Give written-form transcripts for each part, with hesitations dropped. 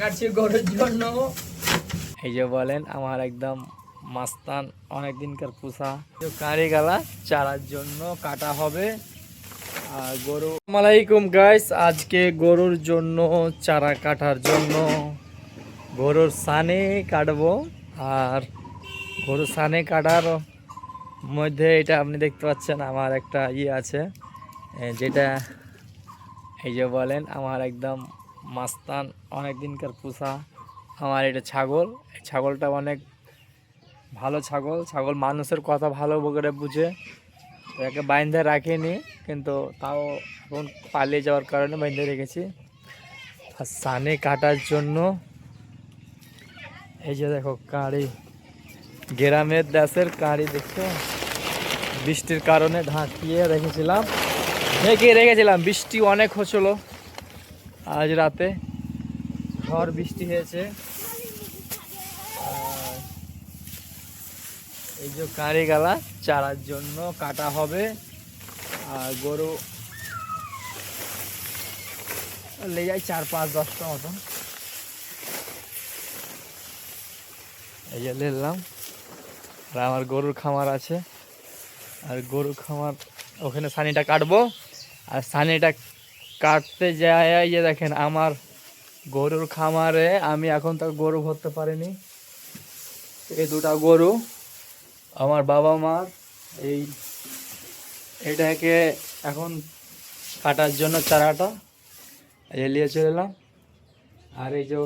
কাটছি গরুর জন্য। এই যে বলেন আমার একদম মাস্তান অনেক দিনকার পোষা কারি গালা চারার জন্য কাটা হবে। আর গরু আসসালামাইকুম গাইস, আজকে গরুর জন্য চারা কাটার জন্য গরুর সানে কাটবো। আর গরুর সানে কাটার মধ্যে এটা আপনি দেখতে পাচ্ছেন আমার একটা আছে, যেটা এই যে বলেন আমার একদম মাস্তান অনেক দিনকার পোষা আমার এটা ছাগল। এই ছাগলটা অনেক ভালো ছাগল। ছাগল মানুষের কথা ভালো করে বুঝে, তো একে বাইন্ধে রাখিনি, কিন্তু তাও এখন পালিয়ে যাওয়ার কারণে বাইন্ধে রেখেছি। আর সানে কাটার জন্য এই যে দেখো কাঁড়ি, গ্রামের দেশের কাঁড়ি দেখছো, বৃষ্টির কারণে ঢেকে রেখেছিলাম। বৃষ্টি অনেক হচ্ছিল, আজ রাতে ঝড় বৃষ্টি হয়েছে। এই যে কাঁড়ি গালা চারার জন্য কাটা হবে। আর গরু লে যায় 4-5-10টা মতন। এই যে নিলাম। আর আমার গরুর খামার আছে, আর গরুর খামার ওখানে সানিটা কাটবো। আর সানিটা কাটতে যায় এই যে দেখেন আমার গরুর খামারে আমি এখন তো গরু ভরতে পারিনি। এই দুটা গরু আমার বাবা মার, এটাকে এখন কাটার জন্য চারাটা নিয়ে চলে এলাম। আর এই যে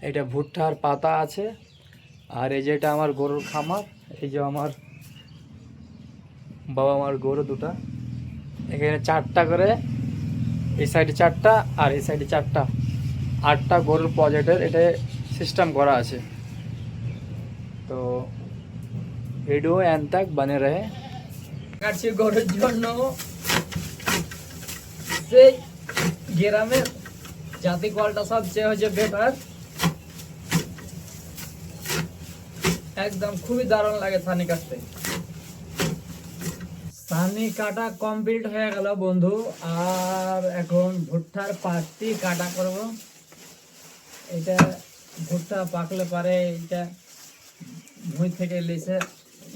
এটা ভুট্টার পাতা আছে। আর এই যেটা আমার গরুর খামার, এই যে আমার বাবা মার গরু দুটা, এখানে 4টা করে, এই সাইডে 4টা আর এই সাইডে 4টা, 8টা গরুর প্রজেক্টের এটা সিস্টেম করা আছে। তো ভিডিও এন্ড তক বনে রহে। কাটছি গরুর জন্য সেই গ্রামের জাতি কলটা সবচেয়ে হচ্ছে বেটার, একদম খুবই দারুণ লাগে সানি কাটতে। সানি কাটা কমপ্লিট হয়ে গেল বন্ধু। আর এখন ভুট্টার পাতি কাটা করব। এটা ভুট্টা পাকলে পারে এটা ভুঁই থেকে লিছে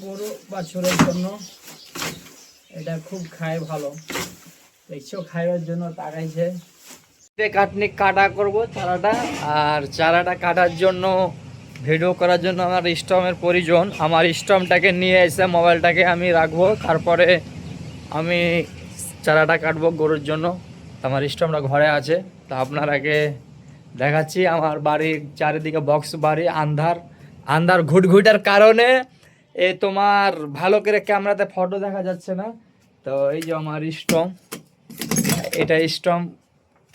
গরু বাছুরের জন্য, এটা খুব খায় ভালো, দেখছো খাইবার জন্য তাকাইছে। কাটনি কাটা করব চারাটা। আর চারাটা কাটার জন্য ভিডিও করার জন্য আমার স্টমের প্রয়োজন। আমার স্টমটাকে নিয়ে এসে মোবাইলটাকে আমি রাখবো, তারপরে আমি চারাটা কাটবো গরুর জন্য। আমার স্টমটা ঘরে আছে, তা আপনারাকে দেখাচ্ছি। আমার বাড়ির চারিদিকে বক্স বাড়ি, আন্ধার ঘুটঘুটার কারণে তোমার ভালো করে ক্যামেরাতে ফটো দেখা যাচ্ছে না। তো এই যে আমার স্টম, এটা স্টম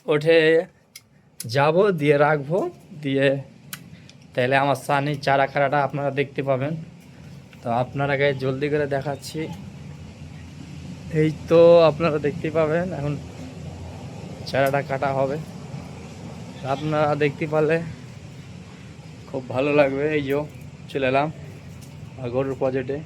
উঠে যাব দিয়ে রাখবো, দিয়ে তাহলে আমার সানি চারা কাটাটা আপনারা দেখতে পাবেন। তো আপনারাকে জলদি করে দেখাচ্ছি। এই তো আপনারা দেখতে পাবেন এখন চারাটা কাটা হবে, আপনারা দেখতে পারলে খুব ভালো লাগবে। এই যে চলে এলাম গরুর প্রজেক্টে।